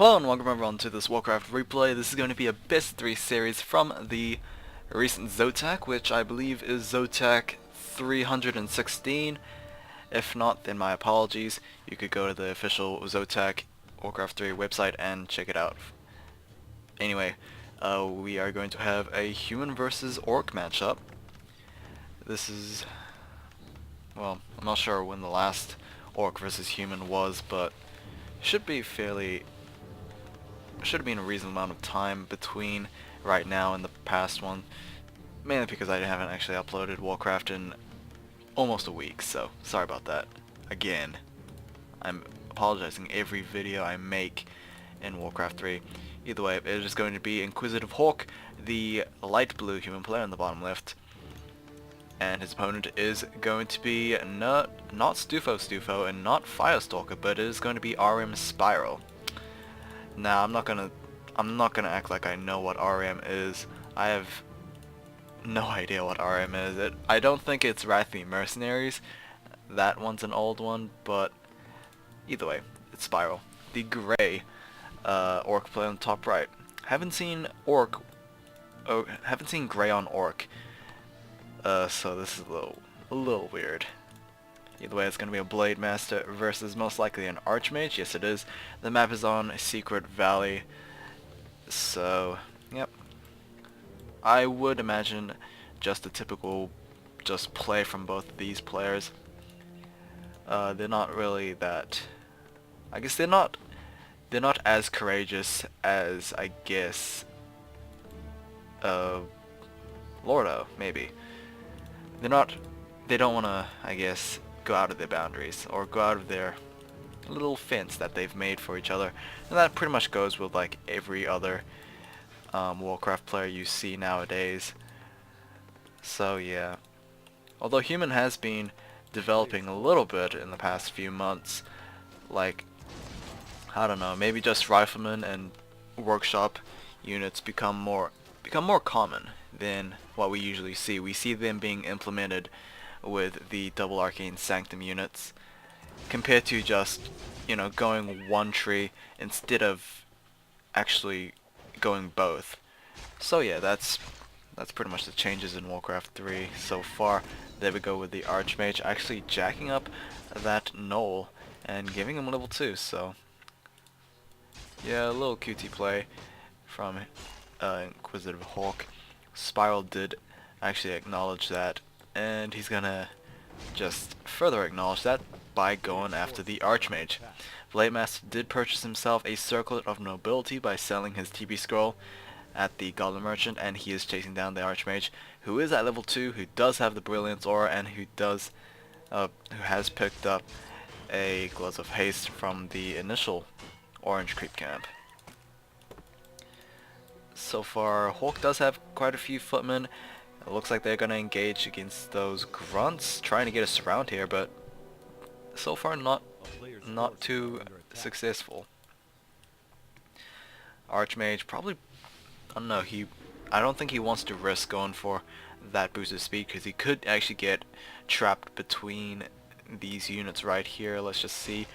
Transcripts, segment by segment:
Hello and welcome everyone to this Warcraft replay. This is going to be a best 3 series from the recent ZOTAC, which I believe is ZOTAC 316. If not, then my apologies. You could go to the official ZOTAC Warcraft 3 website and check it out. Anyway, we are going to have a human versus orc matchup. This is, well, I'm not sure when the last orc versus human was, but should be should have been a reasonable amount of time between right now and the past one, mainly because I haven't actually uploaded Warcraft in almost a week, so sorry about that. Again, I'm apologizing every video I make in Warcraft 3. Either way, it is going to be InquisitiveHawk, the light blue human player in the bottom left, and his opponent is going to be not Stufo and not Firestalker, but it is going to be RM Spiral. Now, I'm not gonna act like I know what RM is. I have no idea what RM is. I don't think it's Wrathy Mercenaries. That one's an old one, but either way, it's Spiral. The gray orc player on the top right. Haven't seen gray on orc. So this is a little weird. Either way, it's going to be a Blade Master versus most likely an Archmage. Yes, it is. The map is on Secret Valley. So, yep. I would imagine just a typical play from both of these players. They're not really that... I guess they're not as courageous as, I guess, Lordo, maybe. They don't want to, I guess, go out of their boundaries or go out of their little fence that they've made for each other, and that pretty much goes with like every other Warcraft player you see nowadays. So yeah, although human has been developing a little bit in the past few months, like I don't know, maybe just riflemen and workshop units become more common than what we usually see. We see them being implemented with the double arcane sanctum units compared to just, you know, going one tree instead of actually going both. So yeah, that's pretty much the changes in Warcraft 3 so far. There we go with the Archmage actually jacking up that Knoll and giving him level 2, so yeah, a little QT play from InquisitiveHawk. Spiral did actually acknowledge that, and he's gonna just further acknowledge that by going after the Archmage. Blade Master did purchase himself a Circlet of Nobility by selling his TB scroll at the Goblin Merchant, and he is chasing down the Archmage, who is at level 2, who does have the Brilliance Aura, and who has picked up a Gloves of Haste from the initial Orange Creep Camp. So far, Hawk does have quite a few footmen. It looks like they're going to engage against those grunts, trying to get a surround here, but so far not too successful. Archmage probably, I don't know, I don't think he wants to risk going for that boost of speed, because he could actually get trapped between these units right here. Let's just see.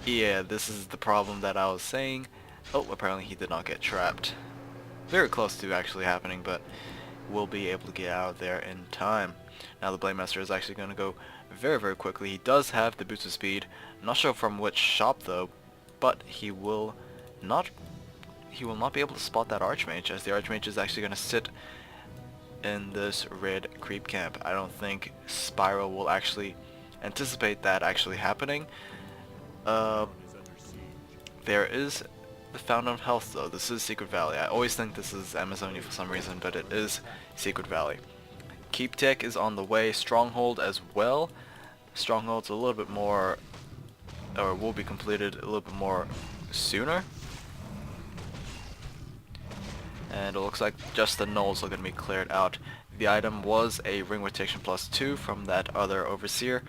Yeah, this is the problem that I was saying. Oh, apparently he did not get trapped. Very close to actually happening, but will be able to get out of there in time. Now the Blade Master is actually going to go very quickly. He does have the boost of speed. I'm not sure from which shop though, but he will not be able to spot that Archmage, as the Archmage is actually going to sit in this red creep camp. I don't think Spiral will actually anticipate that actually happening. There is the Fountain of Health though. This is Secret Valley. I always think this is Amazonia for some reason, but it is Secret Valley. Keep Tech is on the way. Stronghold as well. Stronghold's a little bit more, or will be completed a little bit more sooner. And it looks like just the Knolls are going to be cleared out. The item was a Ring Rotation +2 from that other Overseer.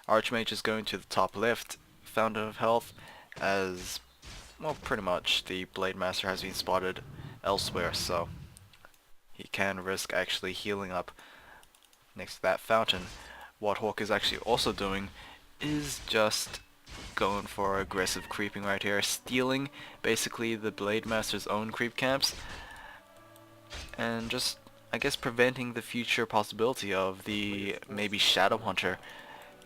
Archmage is going to the top left. Fountain of Health, as well, pretty much the Blade Master has been spotted elsewhere, so he can risk actually healing up next to that fountain. What Hawk is actually also doing is just going for aggressive creeping right here, stealing basically the Blade Master's own creep camps, and just, I guess, preventing the future possibility of the maybe Shadow Hunter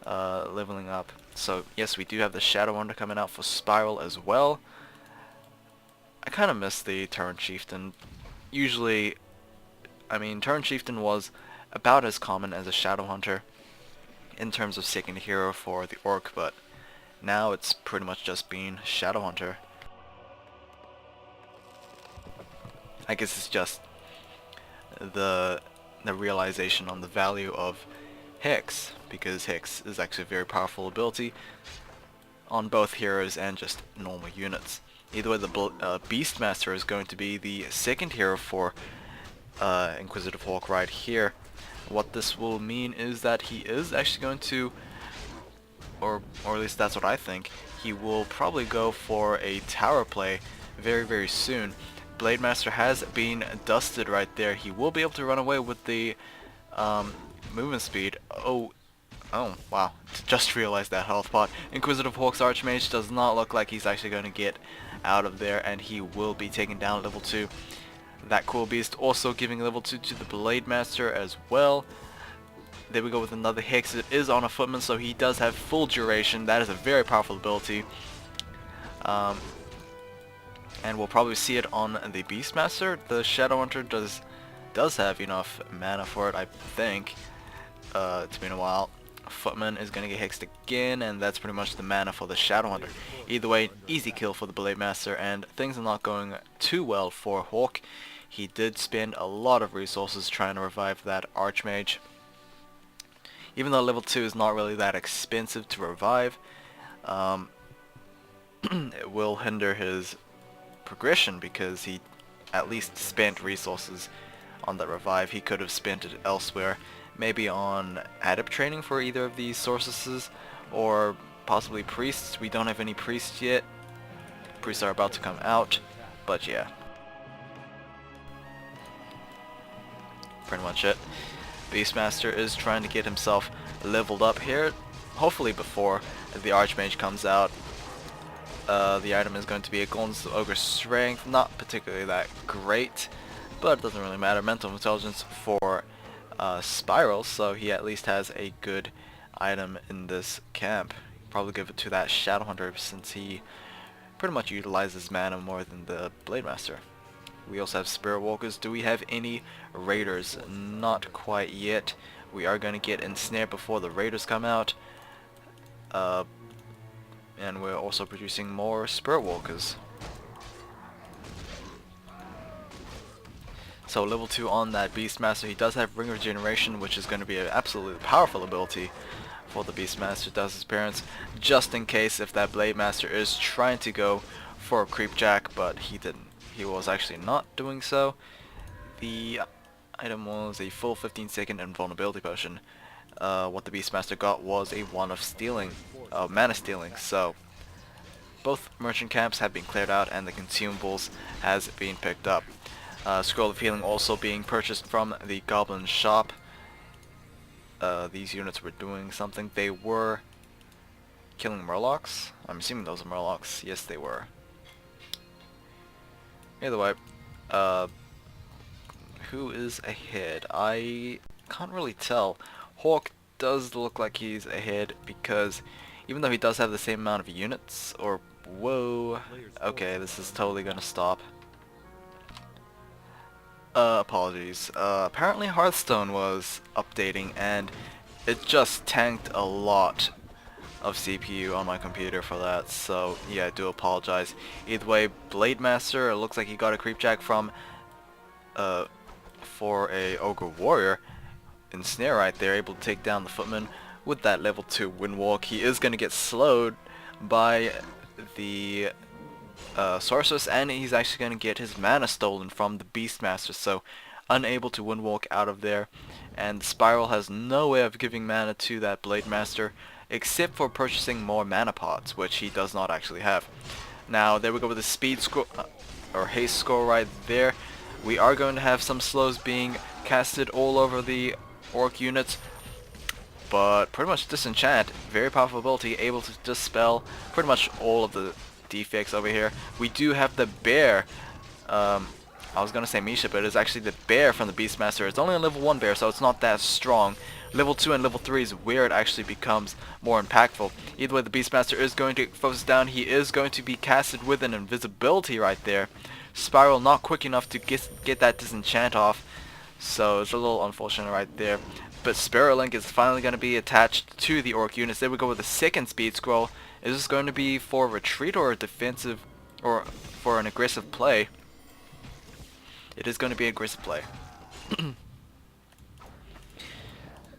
leveling up. So yes, we do have the Shadow Hunter coming out for Spiral as well. I kind of miss the Turn Chieftain. Usually, I mean, Turn Chieftain was about as common as a Shadow Hunter in terms of second hero for the Orc, but now it's pretty much just been Shadow Hunter. I guess it's just the realization on the value of Hex, because Hex is actually a very powerful ability on both heroes and just normal units. Either way, the Beastmaster is going to be the second hero for InquisitiveHawk right here. What this will mean is that he is actually going to, or at least that's what I think, he will probably go for a tower play very soon. Blade Master has been dusted right there. He will be able to run away with the movement speed. Oh wow, just realized that health pot. InquisitiveHawk's Archmage does not look like he's actually going to get out of there, and he will be taken down level 2. That cool beast also giving level 2 to the Blade Master as well. There we go with another Hex. It is on a footman, so he does have full duration. That is a very powerful ability. And we'll probably see it on the Beastmaster. The Shadow Hunter does have enough mana for it, I think. It's been a while. Footman is going to get hexed again, and that's pretty much the mana for the Shadow Hunter. Either way, easy kill for the Blade Master, and things are not going too well for Hawk. He did spend a lot of resources trying to revive that Archmage. Even though level 2 is not really that expensive to revive, it will hinder his progression because he at least spent resources on that revive. He could have spent it elsewhere, maybe on adept training for either of these sorceresses, or possibly priests. We don't have any priests yet. Priests are about to come out, but yeah. Pretty much it. Beastmaster is trying to get himself leveled up here, hopefully before the Archmage comes out. The item is going to be a Golden Ogre Strength, not particularly that great, but it doesn't really matter. Mental Intelligence for Spiral, so he at least has a good item in this camp. Probably give it to that Shadow Hunter since he pretty much utilizes mana more than the Blade Master. We also have Spirit Walkers. Do we have any Raiders? Not quite yet. We are going to get Ensnared before the Raiders come out. And we're also producing more Spirit Walkers. So level 2 on that Beastmaster. He does have Ring of Regeneration, which is going to be an absolutely powerful ability for the Beastmaster. Does his parents just in case if that Blade Master is trying to go for a Creep Jack, but he didn't. He was actually not doing so. The item was a full 15-second invulnerability potion. What the Beastmaster got was a wand of stealing, mana stealing. So both merchant camps have been cleared out and the consumables has been picked up. Scroll of Healing also being purchased from the Goblin shop. These units were doing something. They were killing Murlocs. I'm assuming those are Murlocs. Yes, they were. Either way, who is ahead? I can't really tell. Hawk does look like he's ahead because even though he does have the same amount of units, or whoa, okay, this is totally gonna stop. Apologies. Apparently Hearthstone was updating and it just tanked a lot of CPU on my computer for that, so yeah, I do apologize. Either way, Blade Master, it looks like he got a Creep Jack from for a Ogre Warrior. Ensnare right there, able to take down the Footman with that level 2 Windwalk. He is going to get slowed by the Sorceress, and he's actually going to get his mana stolen from the Beastmaster, so unable to Windwalk out of there. And Spiral has no way of giving mana to that Blade Master except for purchasing more mana pots, which he does not actually have. Now there we go with the speed score or haste score right there. We are going to have some slows being casted all over the Orc units. But pretty much Disenchant, very powerful ability, able to dispel pretty much all of the defects over here. We do have the bear. I was gonna say Misha, but it's actually the bear from the Beastmaster. It's only a level 1 bear, so it's not that strong. Level 2 and level 3 is where it actually becomes more impactful. Either way, the Beastmaster is going to focus down. He is going to be casted with an invisibility right there. Spiral not quick enough to get that disenchant off, so it's a little unfortunate right there. But Spirit Link is finally going to be attached to the Orc units. There we go with the second speed scroll. Is this going to be for retreat or a defensive, or for an aggressive play? It is going to be aggressive play.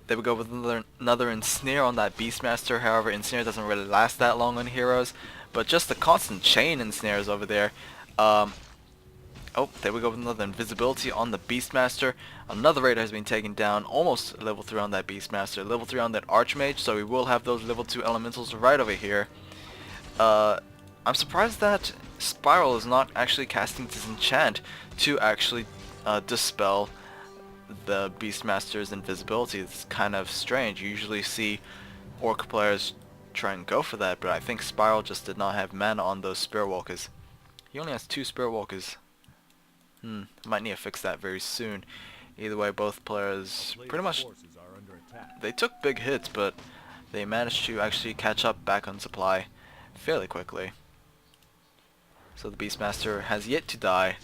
There we go with another Ensnare on that Beastmaster. However, Ensnare doesn't really last that long on heroes. But just the constant chain Ensnares over there. Oh, there we go with another Invisibility on the Beastmaster. Another Raider has been taken down. Almost level 3 on that Beastmaster. Level 3 on that Archmage. So we will have those level 2 elementals right over here. I'm surprised that Spiral is not actually casting Disenchant to actually dispel the Beastmaster's invisibility. It's kind of strange. You usually see Orc players try and go for that, but I think Spiral just did not have mana on those Spirit Walkers. He only has 2 Spirit Walkers. Might need to fix that very soon. Either way, both players pretty much, they took big hits, but they managed to actually catch up back on supply fairly quickly. So the Beastmaster has yet to die.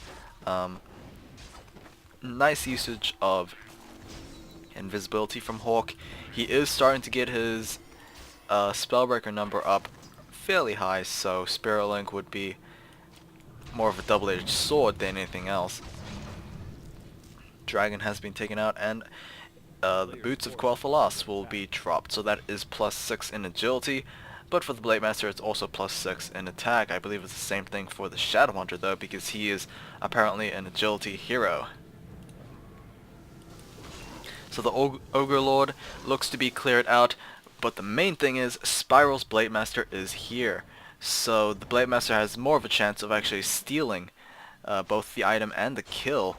Nice usage of invisibility from Hawk. He is starting to get his Spellbreaker number up fairly high, so Spirit Link would be more of a double-edged sword than anything else. Dragon has been taken out, and the Boots of Quel'Thalas will be dropped, so that is +6 in agility. But for the Blade Master, it's also +6 in attack. I believe it's the same thing for the Shadow Hunter though, because he is apparently an agility hero. So the Ogre Lord looks to be cleared out, but the main thing is Spiral's Blade Master is here. So the Blade Master has more of a chance of actually stealing both the item and the kill.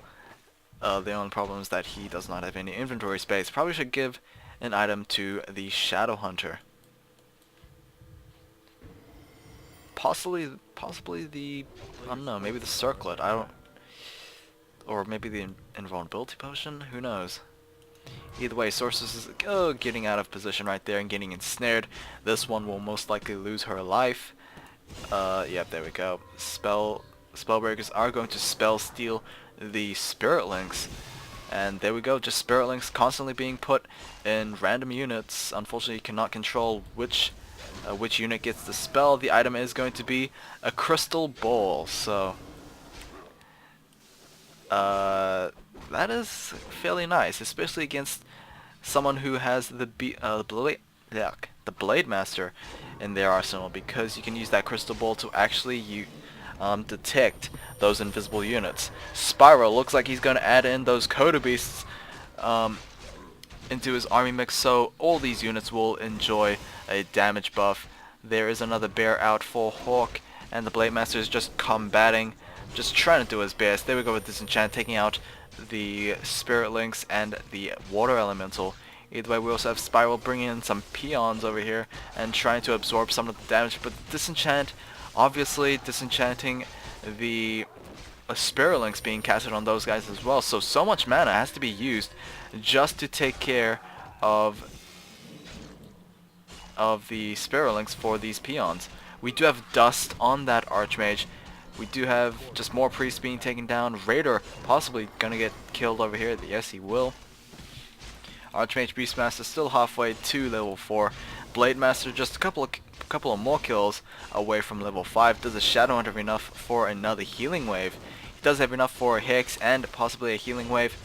The only problem is that he does not have any inventory space. Probably should give an item to the Shadow Hunter. Possibly the, I don't know, maybe the Circlet, or maybe the Invulnerability Potion, who knows. Either way, Sorceress is getting out of position right there and getting ensnared. This one will most likely lose her life. Yep, there we go. Spellbreakers are going to spell steal the Spirit Links. And there we go, just Spirit Links constantly being put in random units. Unfortunately, you cannot control which unit gets the spell. The item is going to be a crystal ball, so that is fairly nice, especially against someone who has the Blade Master in their arsenal, because you can use that crystal ball to actually detect those invisible units. Spiral looks like he's going to add in those Coda Beasts into his army mix, so all these units will enjoy a damage buff. There is another bear out for Hawk, and the Blade Master is just combating, just trying to do his best. There we go with Disenchant, taking out the Spirit Links and the Water Elemental. Either way, we also have Spiral bringing in some peons over here and trying to absorb some of the damage, but Disenchant, obviously disenchanting the Spirit Links being casted on those guys as well. So much mana has to be used just to take care of the Spirit Links for these peons. We do have Dust on that Archmage. We do have just more priests being taken down. Raider possibly gonna get killed over here. Yes, he will. Archmage Beastmaster still halfway to level 4. Blade Master just a couple of more kills away from level 5. Does the Shadow Hunter have enough for another healing wave? He does have enough for a Hex and possibly a healing wave.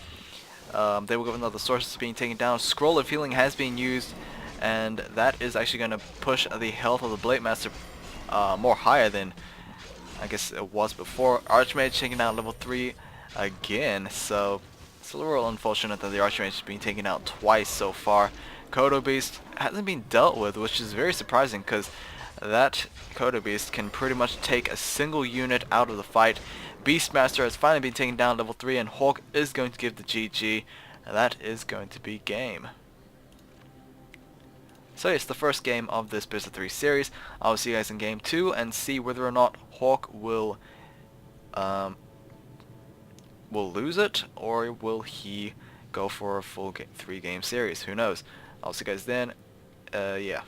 They will go with another Sorceress being taken down. Scroll of Healing has been used, and that is actually going to push the health of the Blade Master more higher than I guess it was before. Archmage taking out level 3 again, so it's a little unfortunate that the Archmage is being taken out twice so far. Kodo Beast hasn't been dealt with, which is very surprising, because that Kodo Beast can pretty much take a single unit out of the fight. Beastmaster has finally been taken down level 3, and Hawk is going to give the GG, and that is going to be game. So it's the first game of this Best of 3 series. I'll see you guys in game 2 and see whether or not Hawk will lose it, or will he go for a full 3-game series. Who knows? I'll see you guys then. Yeah.